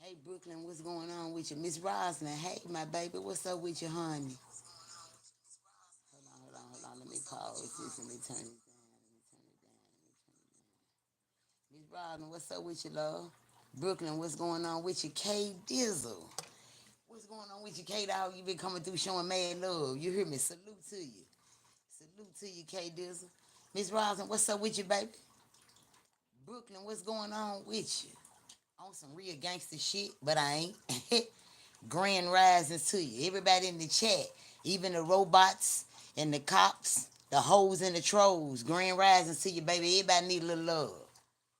Hey Brooklyn, what's going on with you? Miss Roslyn, hey my baby, what's up with you, honey? Hold on. Let me pause this. Let me turn it down. Miss Roslyn, what's up with you, love? Brooklyn, what's going on with you? K Dizzle. What's going on with you, K Dog? You been coming through showing mad love. You hear me? Salute to you. Salute to you, K Dizzle. Miss Roslyn, what's up with you, baby? Brooklyn, what's going on with you? On some real gangster shit, but I ain't. Grand risings to you. Everybody in the chat, even the robots and the cops, the hoes and the trolls. Grand risings to you, baby. Everybody need a little love.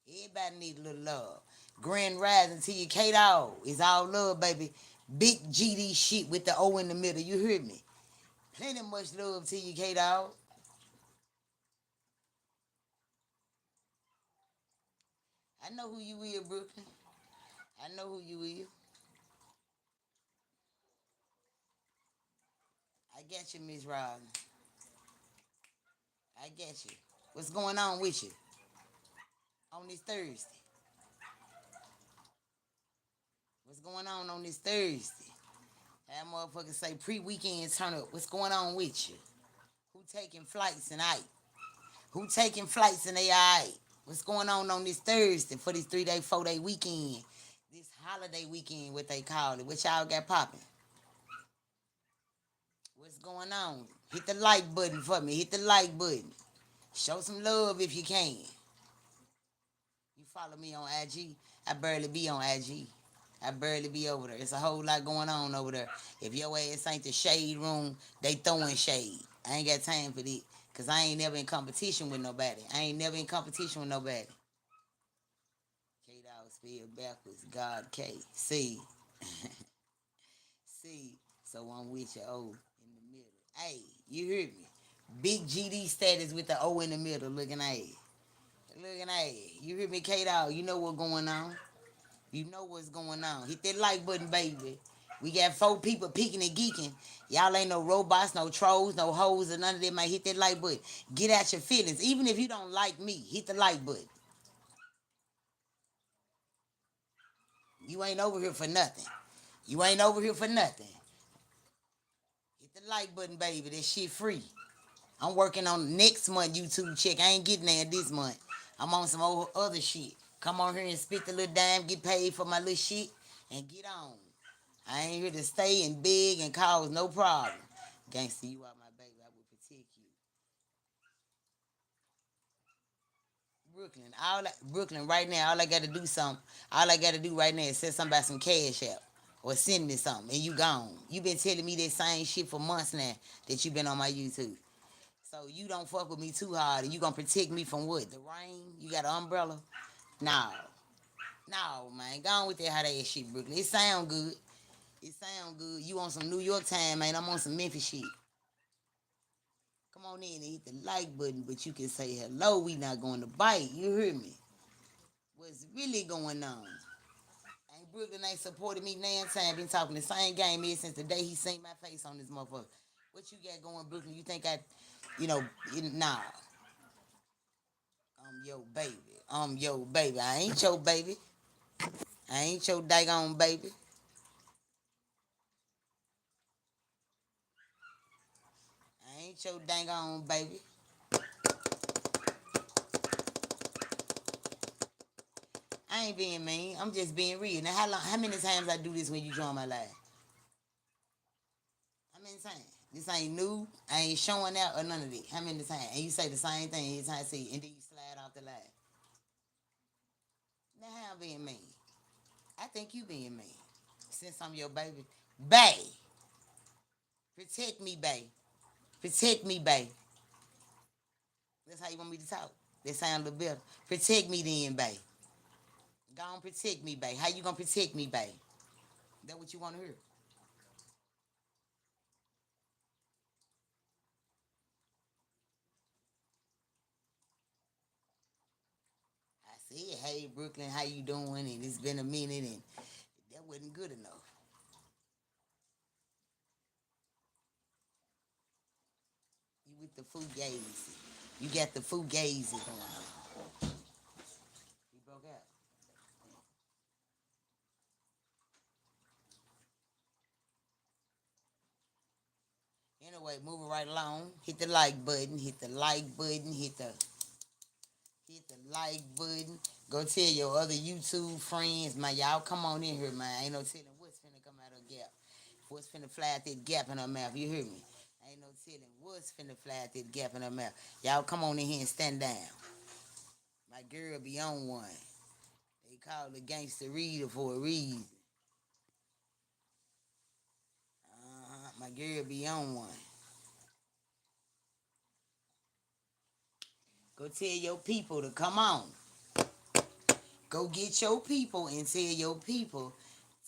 Everybody need a little love. Grand rising to you, K Dog. It's all love, baby. Big GD shit with the O in the middle. You heard me? Plenty much love to you, K Dog. I know who you is, Brooklyn. I know who you is. I got you, Miss Robin. I got you. What's going on with you on this Thursday? What's going on this Thursday? That motherfucker say pre-weekend turn up. What's going on with you? Who taking flights and I? Who taking flights and they alright? What's going on this Thursday for this 3 day, 4 day weekend? This holiday weekend, what they call it. What y'all got popping? What's going on? Hit the like button for me. Hit the like button. Show some love if you can. You follow me on IG. I barely be on IG. I barely be over there. It's a whole lot going on over there. If your ass ain't the shade room, they throwing shade. I ain't got time for that. Cause I ain't never in competition with nobody. I ain't never in competition with nobody. K Dog spelled backwards. God K. C. C. So I'm with you. O in the middle. Hey, you hear me? Big GD status with the O in the middle. Looking at it. Looking at it. You hear me, K Dog? You know what's going on. You know what's going on. Hit that like button, baby. We got 4 people peeking and geeking. Y'all ain't no robots, no trolls, no hoes, or none of them. Might hit that like button. Get out your feelings. Even if you don't like me, hit the like button. You ain't over here for nothing. You ain't over here for nothing. Hit the like button, baby. That shit free. I'm working on next month YouTube check. I ain't getting there this month. I'm on some old other shit. Come on here and spit the little dime, get paid for my little shit, and get on. I ain't here to stay and beg and cause no problem. Gangster, you are my baby. I will protect you. Brooklyn, right now, all I gotta do something. All I gotta do right now is say something about some cash out. Or send me something and you gone. You been telling me that same shit for months now that you been on my YouTube. So you don't fuck with me too hard and you gonna protect me from what? The rain? You got an umbrella? No. No, man. Go on with that hot ass shit, Brooklyn. It sound good. It sound good. You on some New York time, man. I'm on some Memphis shit. Come on in and hit the like button, but you can say hello. We not going to bite. You hear me? What's really going on? Ain't Brooklyn ain't supported me nan time. Been talking the same game here since the day he seen my face on this motherfucker. What you got going, Brooklyn? You think you know, nah. I'm your baby. I'm your baby. I ain't your baby. I ain't your daggone baby. I ain't your daggone baby. I ain't being mean. I'm just being real. Now, how many times I do this when you join my live? How many times? This ain't new. I ain't showing out or none of it. How many times? And you say the same thing every time I see it, and then you slide off the line. Now, how I'm being mean? I think you being mean. Since I'm your baby. Bay. Protect me, Bay. Protect me, Bay. That's how you want me to talk. That sound a little better. Protect me then, Bay. Go on, protect me, Bay. How you gonna protect me, Bay? That what you want to hear? I said, hey, Brooklyn, how you doing? And it's been a minute, and that wasn't good enough. You with the fugazi. You got the fugazi going on. You broke out. Anyway, moving right along. Hit the like button. Hit the like button. Hit the like button. Go tell your other YouTube friends, man. Y'all come on in here, man. Ain't no telling what's finna come out of the gap. What's finna fly out that gap in her mouth. You hear me? Ain't no telling what's finna fly out that gap in her mouth. Y'all come on in here and stand down. My girl be on one. They call the Gangsta Reader for a reason. My girl be on one. Go tell your people to come on. Go get your people and tell your people.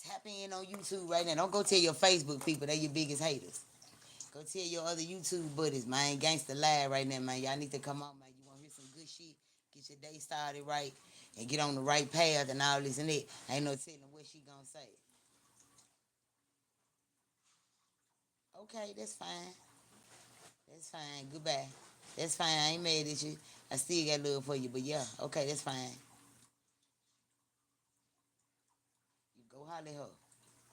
Tap in on YouTube right now. Don't go tell your Facebook people. They your biggest haters. Go tell your other YouTube buddies, man. Gangsta Live right now, man. Y'all need to come on, man. You want to hear some good shit? Get your day started right and get on the right path and all this and that. Ain't no telling what she gonna say. Okay, that's fine. That's fine. Goodbye. That's fine. I ain't mad at you. I still got love for you, but yeah, okay, that's fine. You go holler at her.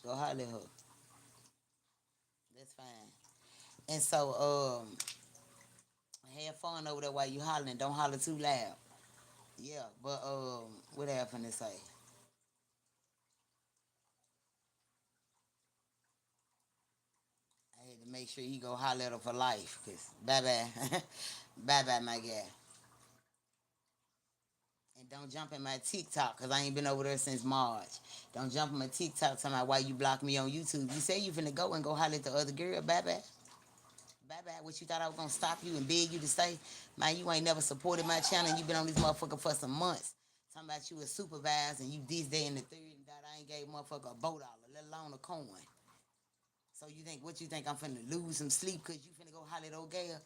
Go holler at her. That's fine. And so, have fun over there while you hollering. Don't holler too loud. Yeah, but what I finna say? I had to make sure you go holler at her for life. Cause bye bye, bye bye, my guy. And don't jump in my TikTok, cause I ain't been over there since March. Don't jump in my TikTok talking about why you blocked me on YouTube. You say you finna go and go holler at the other girl. Bye bye. Bye bye. What you thought I was gonna stop you and beg you to stay? Man, you ain't never supported my channel. And you been on this motherfucker for some months. Talking about you a supervisor and you this day and the third and that I ain't gave motherfucker a $1, let alone a coin. So you think what you think I'm finna lose some sleep cause you finna go holler at old girl?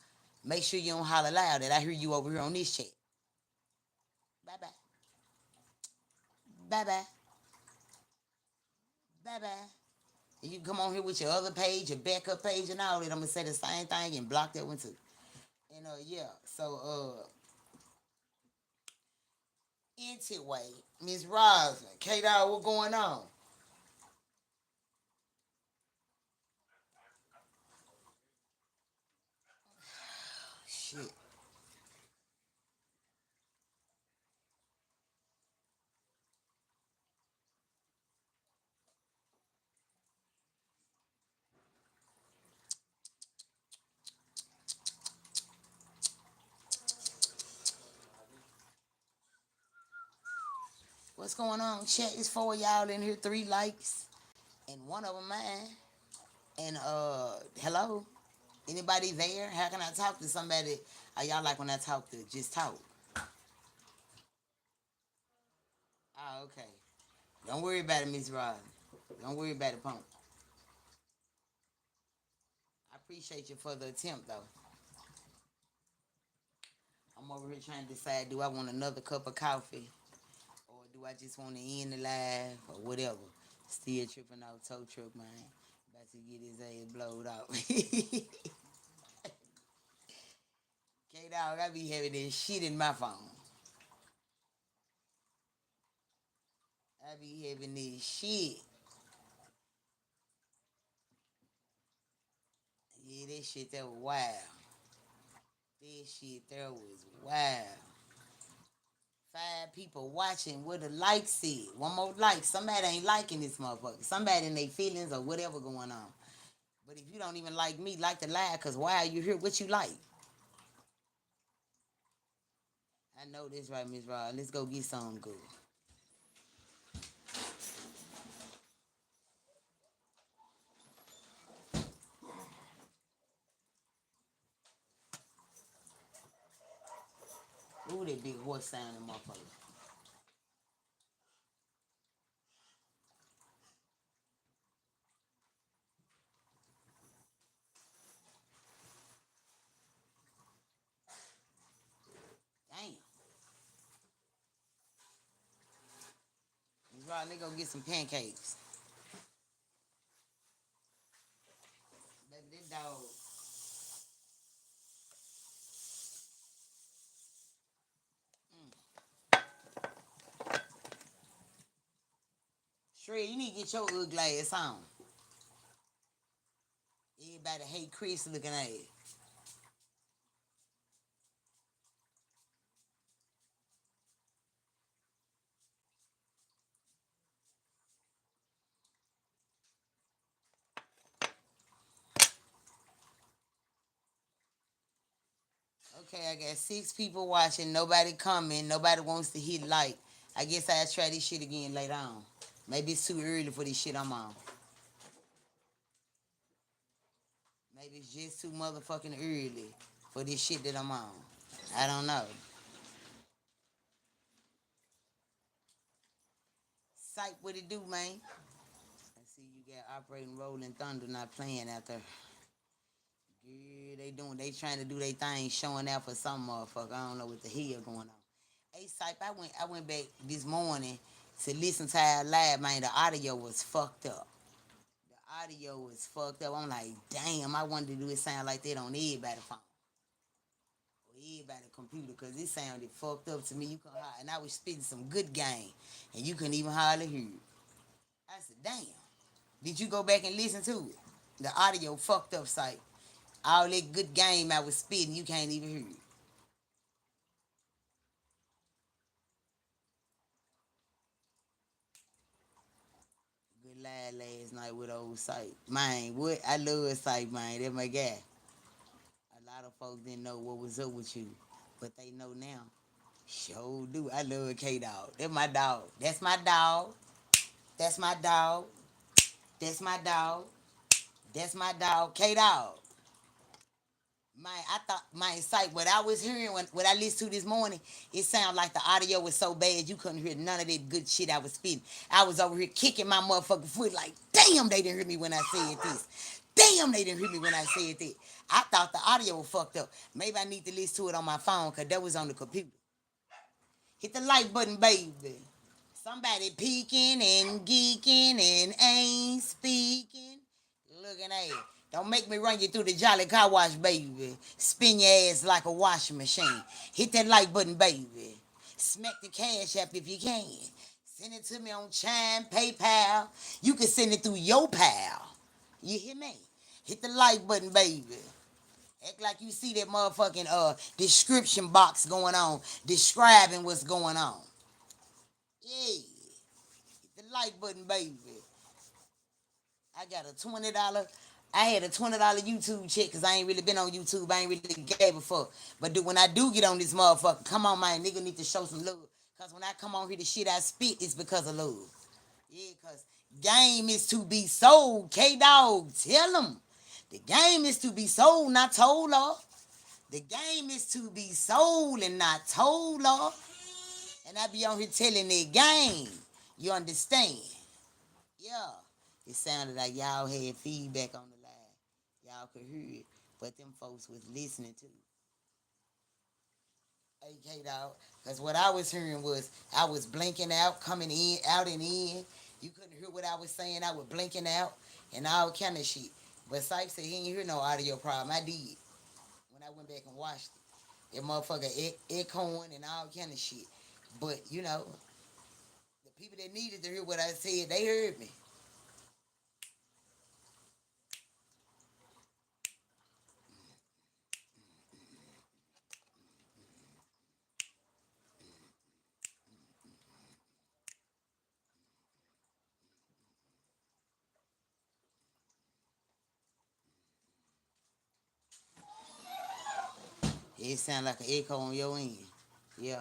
Make sure you don't holler loud that I hear you over here on this chat. Bye bye. Bye bye. Bye bye. And you come on here with your other page, your backup page and all that. I'm gonna say the same thing and block that one too. And yeah. So anyway, Miss Rosin, K Dog, what going on? Shit. What's going on? Chat is for y'all in here. 3 likes and one of them mine. And hello, anybody there? How can I talk to somebody? Y'all like when I talk to just talk? Oh, okay. Don't worry about it, Miss Rod. Don't worry about it, punk. I appreciate you for the attempt, though. I'm over here trying to decide: do I want another cup of coffee, or do I just want to end the live, or whatever? Still tripping out tow truck, man. About to get his ass blowed out. K Dog, I be having this shit in my phone. I be having this shit. Yeah, that shit that was wild. That shit that was wild. 5 people watching with a like said. One more like. Somebody ain't liking this motherfucker. Somebody in their feelings or whatever going on. But if you don't even like me, like the live, cause why are you here? What you like? I know this right, Miss Rod. Let's go get something good. Ooh, that big horse sounding motherfucker. Damn. Miss Rod, let's go get some pancakes. Baby, this dog. Shred, you need to get your ugly ass on. Everybody Everybody hate Chris looking at it. Okay, I got 6 people watching. Nobody coming. Nobody wants to hit like. I guess I'll try this shit again later on. Maybe it's too early for this shit I'm on. Maybe it's just too motherfucking early for this shit that I'm on. I don't know. Psych, what it do, man? I see you got operating Rolling Thunder not playing out there. Yeah, they doing. They trying to do their thing, showing out for some motherfucker. I don't know what the hell going on. Hey, Sype, I went back this morning to listen to our live, man. The audio was fucked up. The audio was fucked up. I'm like, damn, I wanted to do it sound like that on everybody's phone or everybody's computer because it sounded fucked up to me. You can and I was spitting some good game and you couldn't even hardly hear it. I said, damn. Did you go back and listen to it? The audio fucked up, Sype. All that good game I was spitting, you can't even hear it. Good live last night with old Sype. Man, what? I love Sype, man. That's my guy. A lot of folks didn't know what was up with you, but they know now. Sure do. I love K Dog. That's my dog. That's my dog. That's my dog. That's my dog. That's my dog. K Dog. Man, I thought my sight. What I was hearing when what I listened to this morning, it sounded like the audio was so bad you couldn't hear none of that good shit I was spitting. I was over here kicking my motherfucking foot like, damn, they didn't hear me when I said this. Damn, they didn't hear me when I said that. I thought the audio was fucked up. Maybe I need to listen to it on my phone because that was on the computer. Hit the like button, baby. Somebody peeking and geeking and ain't speaking. Looking at it. Don't make me run you through the Jolly Car Wash, baby. Spin your ass like a washing machine. Hit that like button, baby. Smack the cash app if you can. Send it to me on Chime, PayPal. You can send it through your pal. You hear me? Hit the like button, baby. Act like you see that motherfucking description box going on, describing what's going on. Yeah. The like button, baby. I got a $20. I had a $20 YouTube check because I ain't really been on YouTube. I ain't really gave a fuck. But when I do get on this motherfucker, come on, man, nigga need to show some love. Cause when I come on here, the shit I spit is because of love. Yeah, cause game is to be sold. K Dog, tell them. The game is to be sold, not told off. The game is to be sold and not told off. And I be on here telling that game. You understand? Yeah. It sounded like y'all had feedback on the line. Y'all could hear it. But them folks was listening to AK dog. Because what I was hearing was I was blinking out, coming in, out and in. You couldn't hear what I was saying. I was blinking out and all kind of shit. But Sype said he ain't hear no audio problem. I did when I went back and watched it. That motherfucker echoing and all kind of shit. But, you know, the people that needed to hear what I said, they heard me. It sound like an echo on your end. Yeah.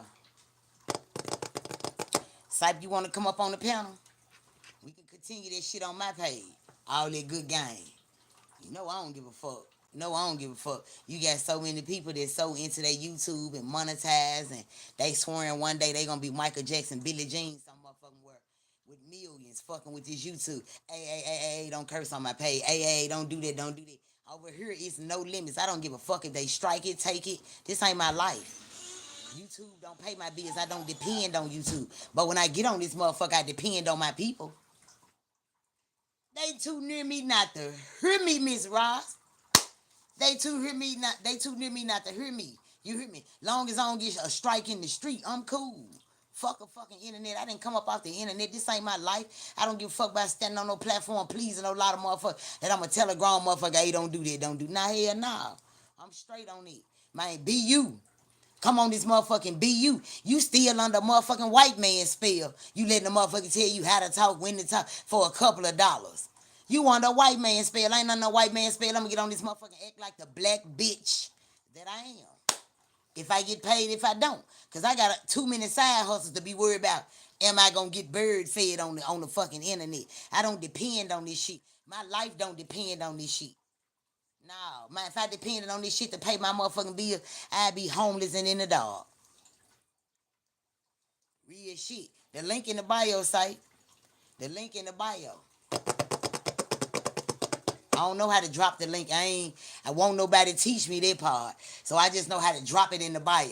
Sype, you want to come up on the panel? We can continue this shit on my page. All that good game. You know I don't give a fuck. No, I don't give a fuck. You got so many people that's so into their YouTube and monetize and they swearing one day they gonna be Michael Jackson, Billie Jean, some motherfucking word with millions fucking with this YouTube. Hey, don't curse on my page. Hey, don't do that, don't do that. Over here, it's no limits. I don't give a fuck if they strike it, take it. This ain't my life. YouTube don't pay my bills. I don't depend on YouTube. But when I get on this motherfucker, I depend on my people. They too near me not to hear me, Miss Ross. They too near me not to hear me. You hear me? Long as I don't get a strike in the street, I'm cool. Fuck a fucking internet. I didn't come up off the internet. This ain't my life. I don't give a fuck about standing on no platform pleasing a lot of motherfuckers that I'm a telegram motherfucker. Hey, don't do that. Don't do. Nah, hell nah. I'm straight on it. Man, be you. Come on, this motherfucking be you. You still under motherfucking white man spell. You letting the motherfucker tell you how to talk, when to talk for a couple of dollars. You under a white man spell. I ain't under no white man spell. I'm gonna get on this motherfucking act like the black bitch that I am. If I get paid, if I don't. Because I got too many side hustles to be worried about. Am I going to get bird fed on the fucking internet? I don't depend on this shit. My life don't depend on this shit. No, man, if I depended on this shit to pay my motherfucking bills, I'd be homeless and in the dog. Real shit. The link in the bio site. The link in the bio. I don't know how to drop the link. I won't nobody teach me that part. So I just know how to drop it in the bio.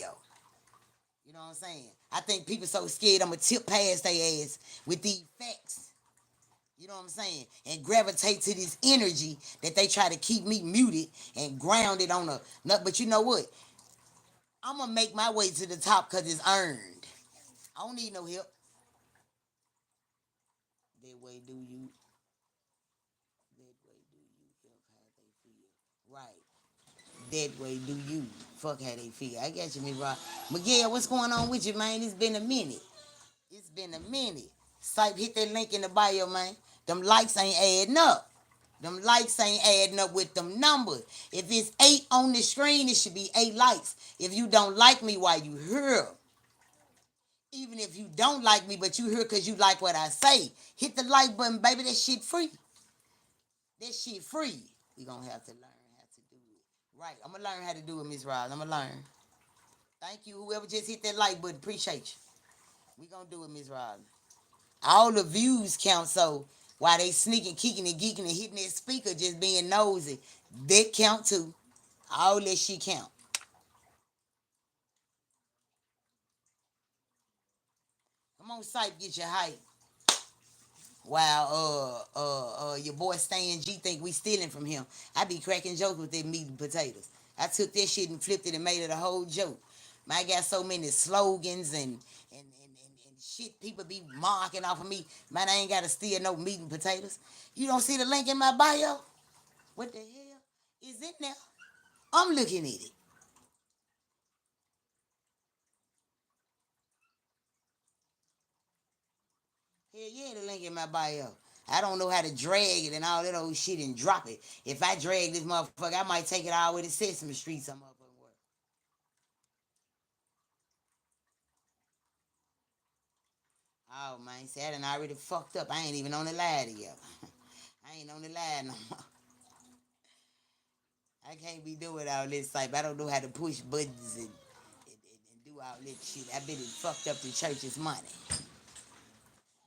You know what I'm saying? I think people so scared I'm gonna tip past their ass with these facts. You know what I'm saying? And gravitate to this energy that they try to keep me muted and grounded on a nut. But you know what? I'm gonna make my way to the top because it's earned. I don't need no help. That way do you. That way do you help how they feel. Right. That way do you. Fuck how they feel. I got you, Miss Rock. Miguel, what's going on with you, man? It's been a minute. It's been a minute. Sype, hit that link in the bio, man. Them likes ain't adding up. Them likes ain't adding up with them numbers. If it's 8 on the screen, it should be 8 likes. If you don't like me while you here, even if you don't like me, but you here because you like what I say, hit the like button, baby. That shit free. That shit free. We gonna have to learn how to do it. Right. I'm gonna learn how to do it, Miss Roz. I'm gonna learn. Thank you, whoever just hit that like button. Appreciate you. We gonna do it, Miss Roz. All the views count, so while they sneaking, kicking, and geeking and hitting that speaker, just being nosy, that count too. All that shit count. Come on, site, get your hype. While your boy Stan G think we stealing from him. I be cracking jokes with them meat and potatoes. I took that shit and flipped it and made it a whole joke. Man, I got so many slogans and shit people be marking off of me. Man, I ain't gotta steal no meat and potatoes. You don't see the link in my bio? What the hell is in there? I'm looking at it. Hell yeah, the link in my bio. I don't know how to drag it and all that old shit and drop it. If I drag this motherfucker, I might take it all the way to Sesame Street some motherfucking word. Oh man, see, I done already fucked up. I ain't even on the line yet. I ain't on the line no more. I can't be doing all this type. I don't know how to push buttons and do all that shit. I bet it fucked up the church's money.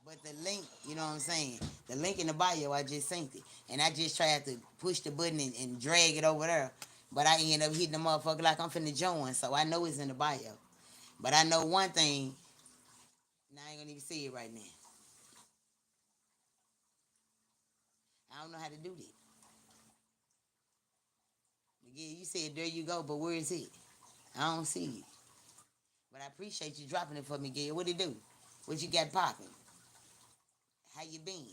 But the link, you know what I'm saying? The link in the bio, I just synced it. And I just tried to push the button and drag it over there. But I end up hitting the motherfucker like I'm finna join. So I know it's in the bio. But I know one thing. Now I ain't gonna even see it right now. I don't know how to do that. Again, you said there you go, but where is it? I don't see it. But I appreciate you dropping it for me, Gail. What it do? What you got popping? How you been?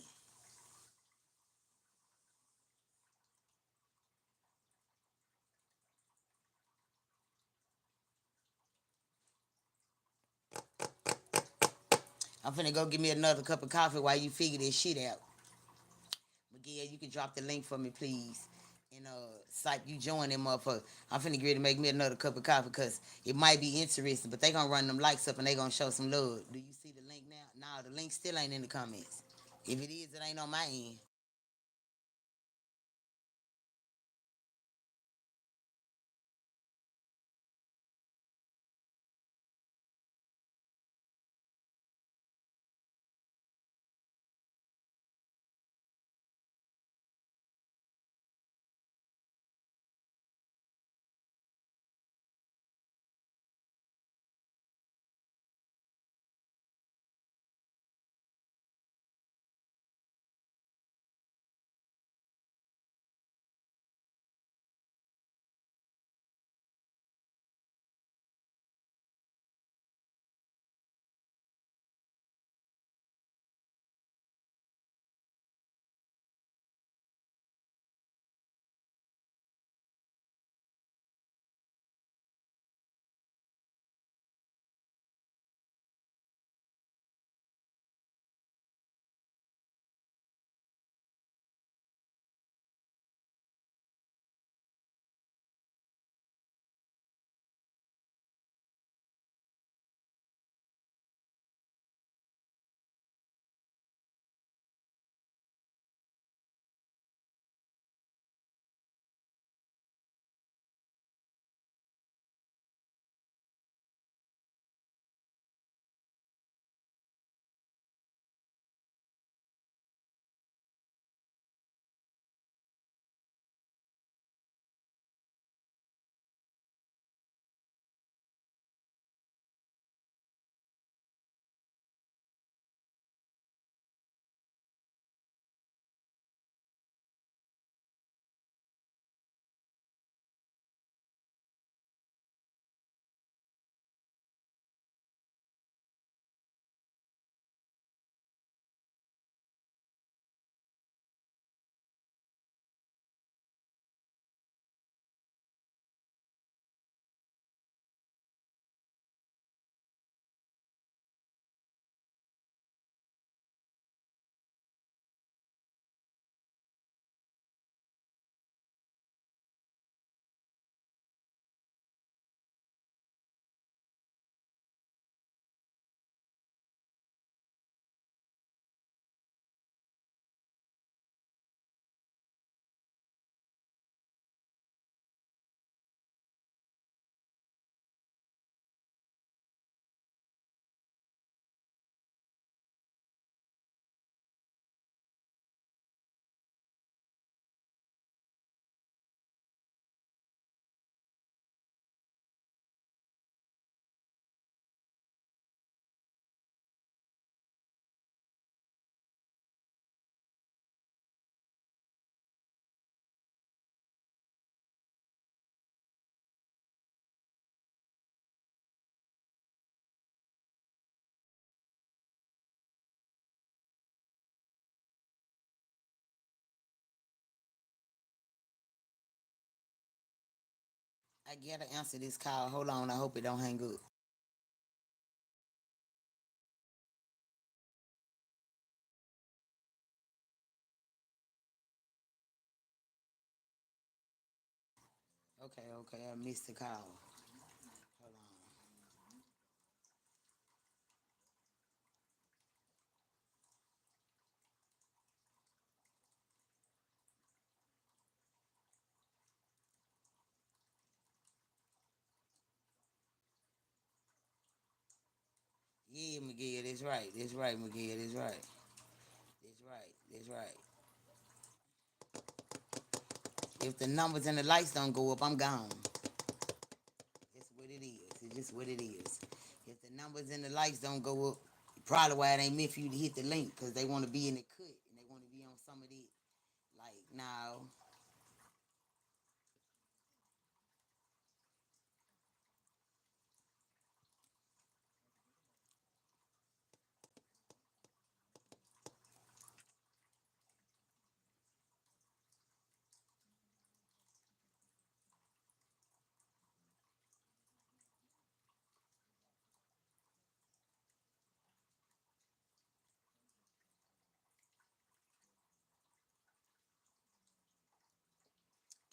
I'm finna go give me another cup of coffee while you figure this shit out. Miguel, you can drop the link for me, please. And Sype, you join them motherfucker. I'm finna get ready to make me another cup of coffee because it might be interesting, but they gonna run them likes up and they gonna show some love. Do you see the link now? No, the link still ain't in the comments. If it is, it ain't on my end. I gotta answer this call. Hold on. I hope it don't hang up. Okay, okay. I missed the call. Hold on. Yeah, Miguel. That's right. That's right, Miguel. That's right. That's right. That's right. If the numbers and the lights don't go up, I'm gone. That's what it is. It's just what it is. If the numbers and the lights don't go up, probably why it ain't meant for you to hit the link because they want to be in the cut and they want to be on some of it. Like now,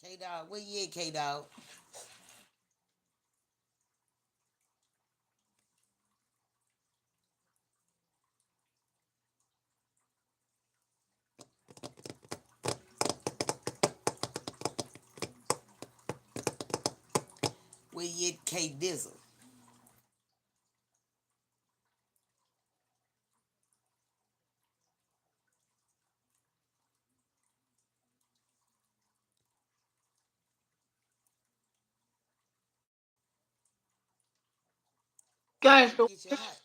K Dog, where you at, K Dog? Where you at, K Dizzle? Guys, Get your hot.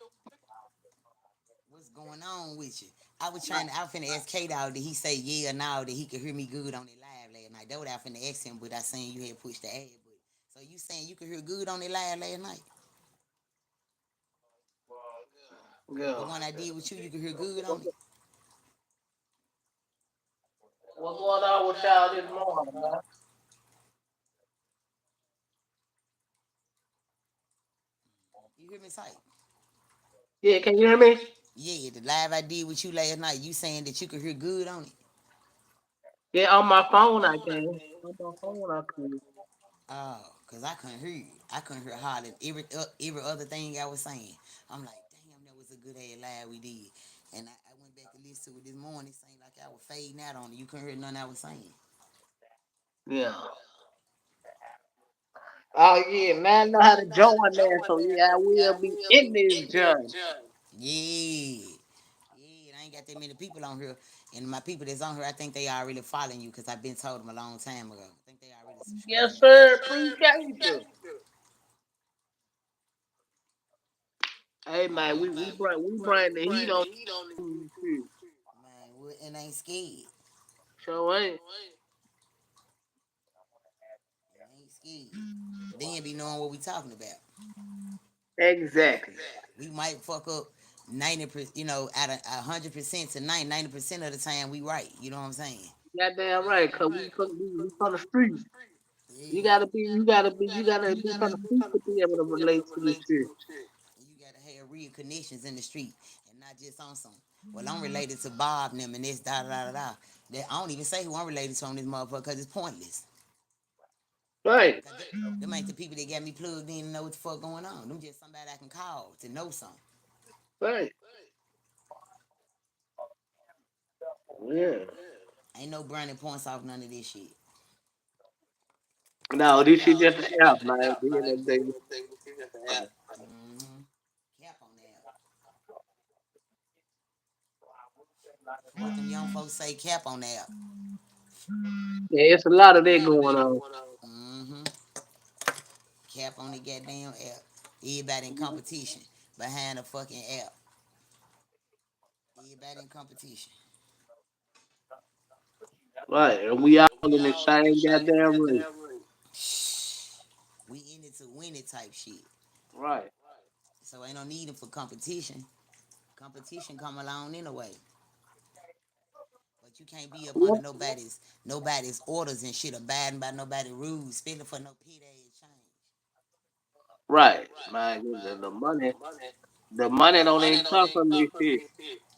What's going on with you? I was trying to, I was finna ask K Dog, did he say yeah or no, that he could hear me good on it live last night? That what I finna ask him, but I seen you had pushed the ad. But so you saying you could hear good on it live last night? The yeah. one I did with you, you could hear good on it? What's going on with y'all this morning, man? You hear me say? Yeah, can you hear me? Yeah, the live I did with you last night, you saying that you could hear good on it? Yeah, on my phone I can. On my phone I can. Oh, cause I couldn't hear you. I couldn't hear hardly every other thing I was saying. I'm like, damn, that was a good ass live we did. And I went back to listen to it this morning. It seemed like I was fading out on it. You couldn't hear nothing I was saying. Yeah. Oh yeah, man, I know how to join there, so yeah, I will be in this joint. Yeah. Yeah, I ain't got that many people on here. And my people that's on here, I think they already following you because I've been told them a long time ago. I think they already subscribed. Yes, sir. Appreciate you. Hey man, we bring the heat on this shit. Man, and ain't scared. So ain't And ain't scared. Then be knowing what we talking about. exactly. We might fuck up 90%, out of 100% to 90% of the time we right. You know what I'm saying? Goddamn right, cause we from the street. Yeah. You gotta be from the street to be able to relate to this shit. You gotta have real connections in the street and not just on some. Well, I'm related to Bob and them and this da da da da. I don't even say who I'm related to on this motherfucker because it's pointless. Right, Cause them ain't the people that got me plugged in and know what the fuck going on. Them just somebody I can call to know something. right. Yeah. Ain't no burning points off none of this shit. No, this shit just an app, man. At the end of the day, this shit just an app. Mm-hmm. Cap on that. For what them young folks say, cap on that. Yeah, it's a lot of that going on. Mm-hmm. Cap on the goddamn app. Everybody in competition behind a fucking app. Everybody in competition. Right, and we all in the same goddamn race. Shh. We in it to win it type shit. Right. So ain't no need for competition. Competition come along anyway. But you can't be up under Yep. nobody's orders and shit, abiding by nobody's rules, spending for no pit ass change. Right, man. The money don't even come from this shit.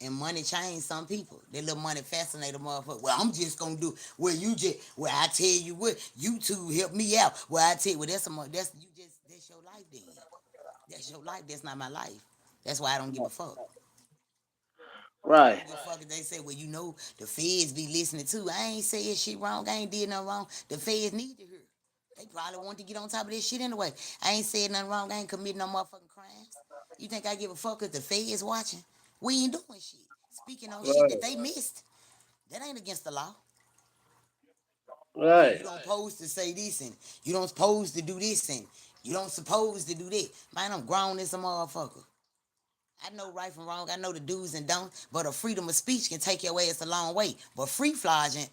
And money changed some people. That little money fascinate a motherfucker. Well, I'm just gonna do. Well, you just. Well, I tell you what. You two help me out. Well, I tell you. Well, that's you just. That's your life then. That's your life. That's not my life. That's why I don't give a fuck. I Right, don't give a fuck if they say, well, the feds be listening too. I ain't said shit wrong. I ain't did nothing wrong. The feds need to hear. They probably want to get on top of this shit anyway. I ain't said nothing wrong. I ain't committing no motherfucking crimes. You think I give a fuck if the feds watching? We ain't doing shit. Speaking on shit that right, they missed. That ain't against the law. Oh, you right, don't pose to say this and you don't supposed to do this and you don't supposed to do that. Man, I'm grown as a motherfucker. I know right from wrong. I know the do's and don'ts, but a freedom of speech can take your ass a long way. But free flogging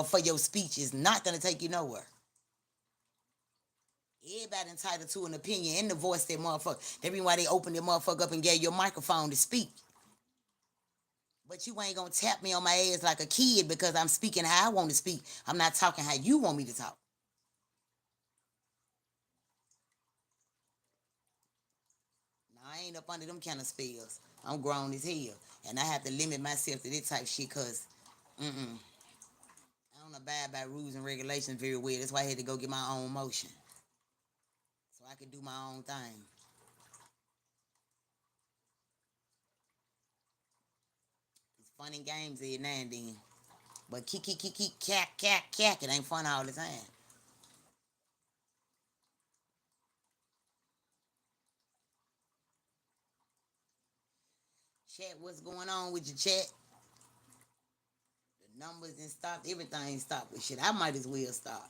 for your speech is not gonna take you nowhere. Everybody entitled to an opinion and the voice that motherfucker. That reason why they opened their motherfucker up and gave you a microphone to speak. But you ain't gonna tap me on my ass like a kid because I'm speaking how I want to speak. I'm not talking how you want me to talk. Now I ain't up under them kind of spells. I'm grown as hell, and I have to limit myself to this type of shit because, I don't abide by rules and regulations very well. That's why I had to go get my own motion so I could do my own thing. It's fun and games every now and then, but keep cack. It ain't fun all the time. Chat, what's going on with your chat? The numbers and stopped. Everything stopped with shit. I might as well stop.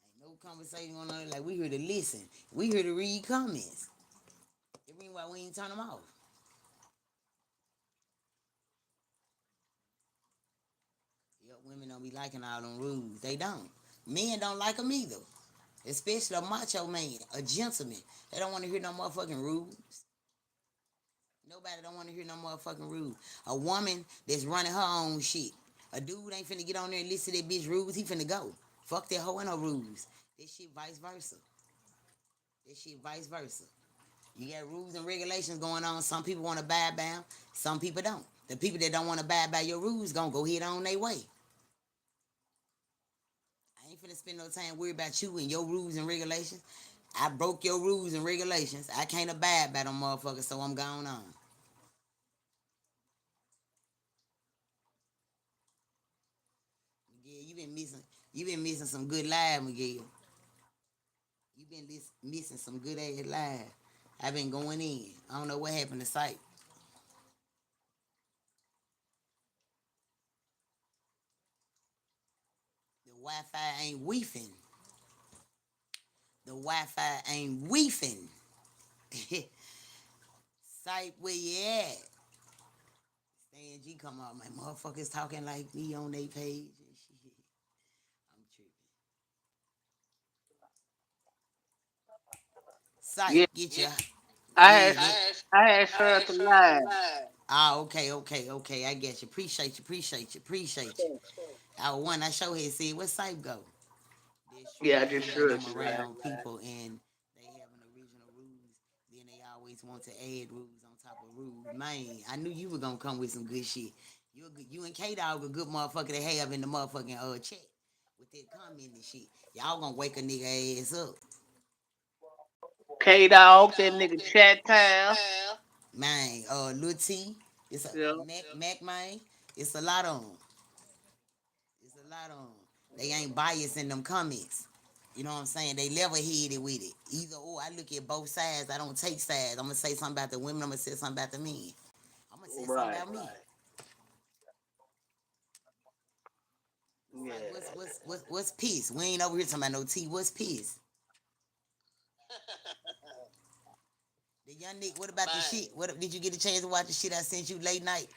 Ain't no conversation going on. Like we here to listen. We here to read comments. It mean why we ain't turn them off. Yep, women don't be liking all them rules. They don't. Men don't like them either. Especially a macho man, a gentleman. They don't want to hear no motherfucking rules. Nobody don't want to hear no motherfucking rules. A woman that's running her own shit. A dude ain't finna get on there and listen to that bitch rules. He finna go. Fuck that hoe and her rules. That shit vice versa. That shit vice versa. You got rules and regulations going on. Some people want to abide by them. Some people don't. The people that don't want to abide by your rules gonna go head on their way. I ain't finna spend no time worried about you and your rules and regulations. I broke your rules and regulations. I can't abide by them motherfuckers, so I'm going on. Miguel, you been missing some good live, Miguel. You been missing some good ass live. I've been going in. I don't know what happened to site. The Wi-Fi ain't weefing. The Wi-Fi ain't weefing. Site, where you at? Stan G come out, my motherfuckers talking like me on their page and shit. I'm tripping. yeah. Sight, get your I yeah. had I had shared the line. Ah, okay. I get you. Appreciate you. I one I show here said where Sight go. That's true. Yeah, I I just hate when shared I'm the line. around people and they have an original rules. Then they always want to add rules on top of rules. Man, I knew you were gonna come with some good shit. You and K Dog a good motherfucker to have in the motherfucking chat with that comment and shit. Y'all gonna wake a nigga ass up. K Dog, that nigga Chat Town. Man, Lil T, it's a Yeah, Mac man, it's a lot on 'em. It's a lot on 'em. They ain't biased in them comments. You know what I'm saying? They level headed with it. Either or, I look at both sides. I don't take sides. I'm gonna say something about the women. I'm gonna say something about the men. I'm gonna say something right. about me. It's like Yeah. what's peace? We ain't over here talking about no tea. What's peace? The young nigga. What about the shit? What did you get a chance to watch the shit I sent you late night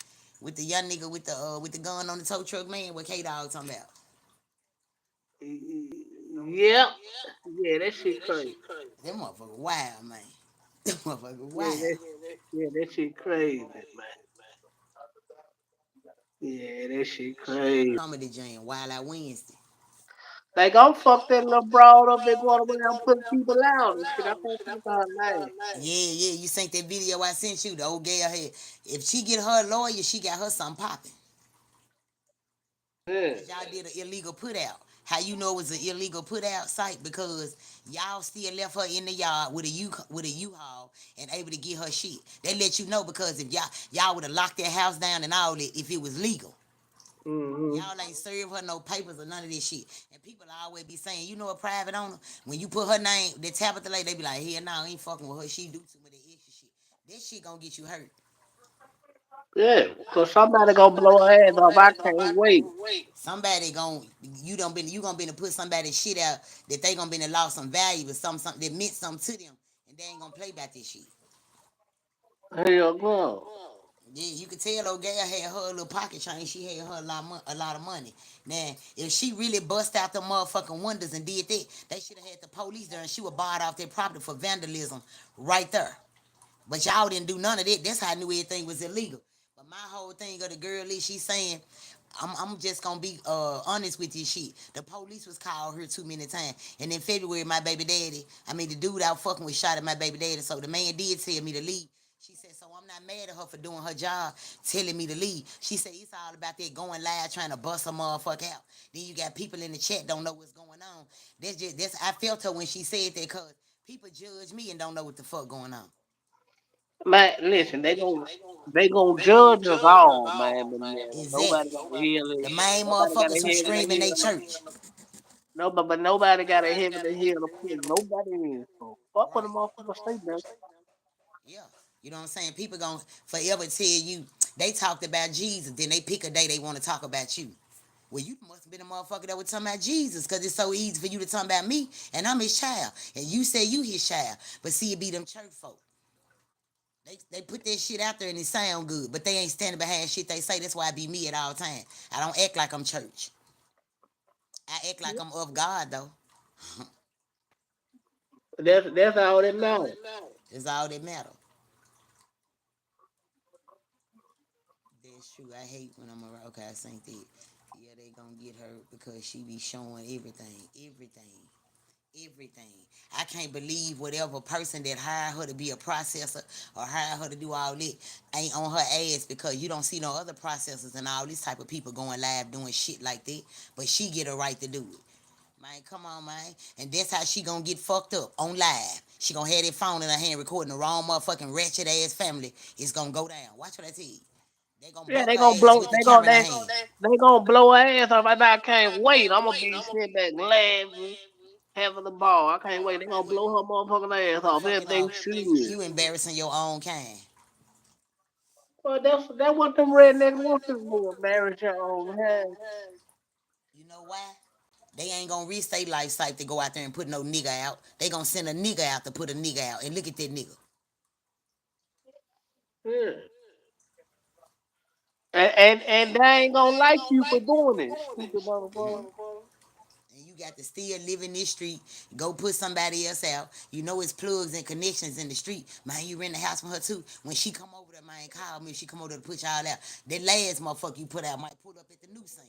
with the young nigga with the gun on the tow truck man? What K Dog talking about? Yep. Yeah, that shit crazy. Them motherfucker wild, man. Them motherfucker Yeah, wild. that shit crazy, man. Yeah, that shit crazy. Comedy Jam, Wild Out Wednesday. They gon' fuck that little broad up. They going around putting people out and shit. I can't think of her name. Yeah, yeah. You seen that video I sent you? The old girl here. If she get her lawyer, she got her something popping. Yeah. Cause y'all did an illegal put out. How you know it was an illegal put out site? Because y'all still left her in the yard with a U-Haul and able to get her shit. They let you know because if y'all would have locked that house down and all that if it was legal. Mm-hmm. Y'all ain't serve her no papers or none of this shit. And people always be saying, you know, a private owner, when you put her name, the Tabitha lady, they be like, hell no, I ain't fucking with her. She do too much of that extra shit. That shit gonna get you hurt. Yeah, cause somebody gonna blow her ass off. I can't wait. Somebody gon' you gonna be to put somebody's shit out that they gonna be to lost some value or something that meant something to them, and they ain't gonna play about this shit. Hell no. Yeah, you could tell old gal had her little pocket change. She had her a lot of money. Now, if she really bust out the motherfucking windows and did that, they should have had the police there and she would barred off their property for vandalism right there. But y'all didn't do none of that. That's how I knew everything was illegal. But my whole thing of the girl is she saying, I'm just gonna be honest with this shit. The police was called here too many times. And in February, my baby daddy, I mean the dude out fucking with shot at my baby daddy. So the man did tell me to leave. She said, so I'm not mad at her for doing her job, telling me to leave. She said it's all about that going live trying to bust a motherfucker out. Then you got people in the chat don't know what's going on. That's I felt her when she said that cause people judge me and don't know what the fuck going on. Man, listen, they gonna judge us all, man, but man, nobody Exactly. got a heal The it. main Nobody got a motherfuckers who heaven to scream in their heal. church. Nobody, but nobody got a heaven to heal the poor. Nobody is. So fuck what the Right. motherfucker say, man. Yeah. You know what I'm saying? People gonna forever tell you they talked about Jesus, then they pick a day they want to talk about you. Well, you must have been a motherfucker that was talking about Jesus, cause it's so easy for you to talk about me, and I'm his child, and you say you his child, but see it be them church folk. They put that shit out there and it sound good, but they ain't standing behind shit they say. That's why I be me at all time. I don't act like I'm church. I act like I'm of God though. That's all that matters. That's all that matter. That's true. I hate when I'm around. Okay, I think that. Yeah, they gonna get her because she be showing everything. I can't believe whatever person that hired her to be a processor or hired her to do all that ain't on her ass because you don't see no other processors and all these type of people going live doing shit like that. But she get a right to do it. Man, come on, man. And that's how she gonna get fucked up on live. She gonna have that phone in her hand recording the wrong motherfucking wretched ass family. It's gonna go down. Watch what I tell you. They gonna Yeah, bump they her gonna ass blow. with the camera in her hand. They gonna blow her ass off. I can't wait. I'm gonna be sitting back laughing, having the ball. I can't wait. They gonna blow her motherfucking ass off. Fucking Everything should. you embarrassing your own kind. Well, that's what them rednecks want you to do. Marriage your own hand. You know why? They ain't gonna risk their life site to go out there and put no nigga out. They gonna send a nigga out to put a nigga out. And look at that nigga. Yeah. And they ain't gonna like you for doing it, stupid motherfucker. And you got to still live in this street. Go put somebody else out. You know it's plugs and connections in the street. Man, you rent the house from her too. When she come over there, man, call me. If she come over there to put y'all out. That last motherfucker you put out might pull up at the new scene.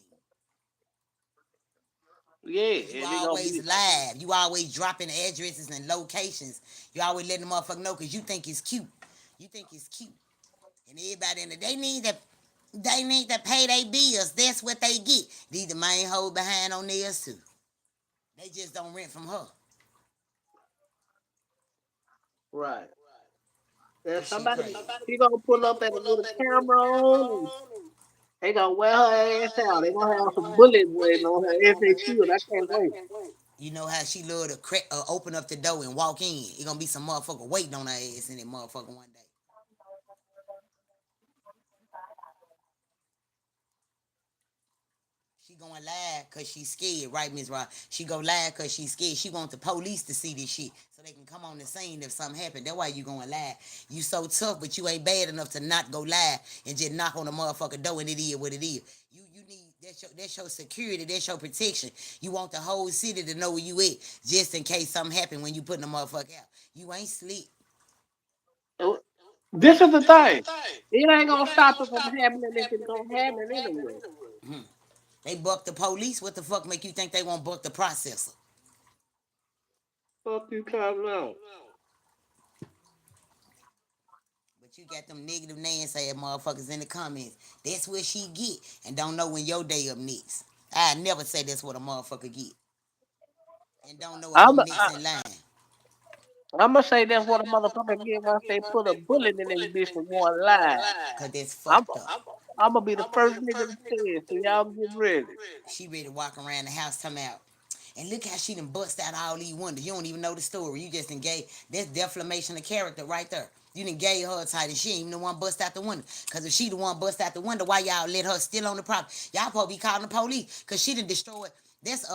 Yeah, Cause you and they gonna always be. live. You always dropping addresses and locations. You always letting the motherfucker know because you think it's cute. You think it's cute. And everybody in the they need to pay their bills. That's what they get. These the main hold behind on theirs too. They just don't rent from her. Right. And This shit somebody, crazy. she gonna pull up at a little camera on, and they gonna wear her ass out. They gonna have some bullets waiting on her if they shoot. I can't wait. You know how she love to crack, open up the door and walk in. It gonna be some motherfucker waiting on her ass in that motherfucker one day. She going live cause she's scared, right, Miss Rock? She go live cause she's scared. She want the police to see this shit so they can come on the scene if something happen. That's why you going live. You so tough, but you ain't bad enough to not go live and just knock on the motherfucker door and it is what it is. You need that's your security, that's your protection. You want the whole city to know where you at, just in case something happen when you putting the motherfucker out. You ain't slick. Uh, This is the thing. It ain't gonna stop it from happening if it's gonna happen anyway. Mhm. They buck the police. What the fuck make you think they won't buck the processor? Fuck you talking about? But you got them negative naysaying motherfuckers in the comments. That's what she get, and don't know when your day up next. I never say that's what a motherfucker get, and don't know if I'm I'm I, next in line. I'm gonna say that's what a motherfucker get once they put a bullet in this bitch for going live. Cause that's I'm fucked up. I'm gonna be the first nigga to say it, so y'all get ready. She ready to walk around the house talking about. And look how she done bust out all these wonders. You don't even know the story. You just engage. That's defamation of character right there. You done gave her a title. She ain't even the one bust out the window. Cause if she the one bust out the window, why y'all let her still on the property? Y'all supposed to be calling the police. Cause she done destroyed. That's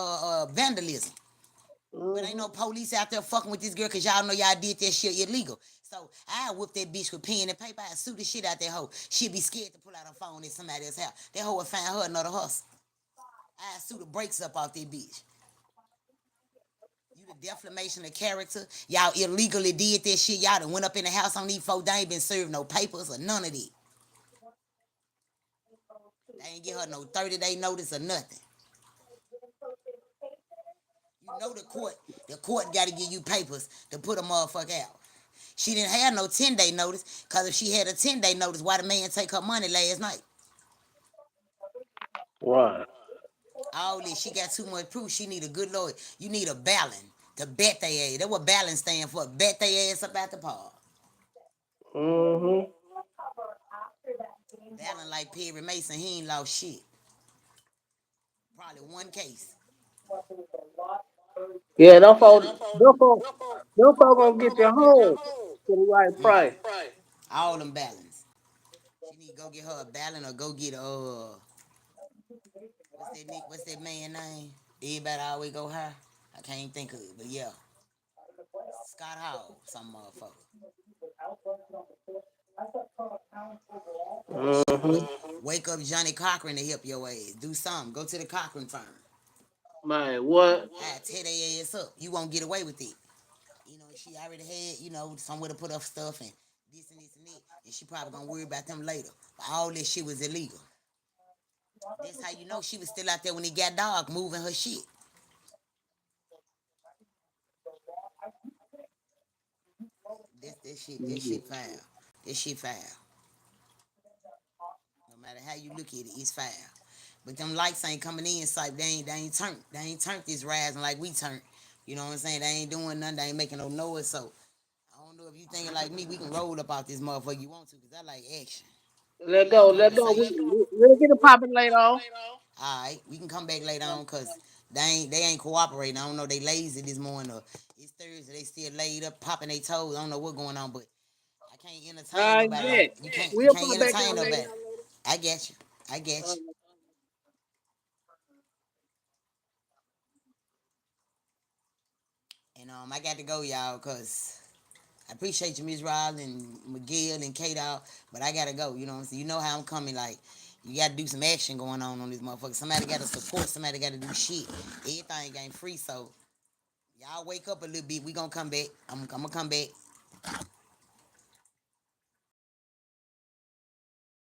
vandalism. But ain't Hmm. no police out there fucking with this girl because y'all know y'all did that shit illegal. So I whip that bitch with pen and paper. I sue the shit out that hoe. She'd be scared to pull out her phone in somebody else's house. That hoe would find her another hustle. I sue the brakes up off that bitch. You the defamation of character. Y'all illegally did that shit. Y'all done went up in the house on these folks. They ain't been served no papers or none of that. They ain't give her no 30-day notice or nothing. You know the court got to give you papers to put a motherfucker out. She didn't have no 10-day notice, because if she had a 10-day notice, why the man take her money last night? Right. All this, she got too much proof. She need a good lawyer. You need a balance to bet they ass. That's what balance stand for. Bet they ass up at the park. Mm-hmm. Balance like Perry Mason, he ain't lost shit. Probably one case. Yeah, them folks gonna get you home for the right price. All them balance. She need to go get her a balance or go get what's that man name? Everybody always go high. I can't even think of it, but yeah. Scott Hall, some motherfucker. Shit, Mm-hmm. wake up Johnny Cochran to help your ass. Do something. Go to the Cochran firm. Man, what? I tear their ass up. You won't get away with it. She already had, somewhere to put her stuff and this and that. And she probably gonna worry about them later. But all this shit was illegal. That's how you know she was still out there when he got dog moving her shit. This shit foul. This shit foul. No matter how you look at it, it's foul. But them lights ain't coming in sight. They ain't turned this rising like we turned. You know what I'm saying? They ain't doing nothing. They ain't making no noise. So I don't know if you thinking like me. We can roll up out this motherfucker you want to, cause I like action. I Let like go, let go. conversation. We'll get it popping later on. All right, we can come back later on, cause they ain't cooperating. I don't know, they lazy this morning, or it's Thursday. They still laid up popping their toes. I don't know what's going on, but I can't entertain I nobody bet. like you can't. You We'll can't pop back entertain on later. nobody. I get you. I get Uh, you. And I got to go, y'all, cause I appreciate you, Miss Rollins and Miguel and Kate out, but I gotta go. You know what I'm saying? You know how I'm coming. Like, you gotta do some action going on this motherfucker. Somebody gotta support. Somebody gotta do shit. Everything ain't free, so y'all wake up a little bit. We gonna come back. I'm gonna come back.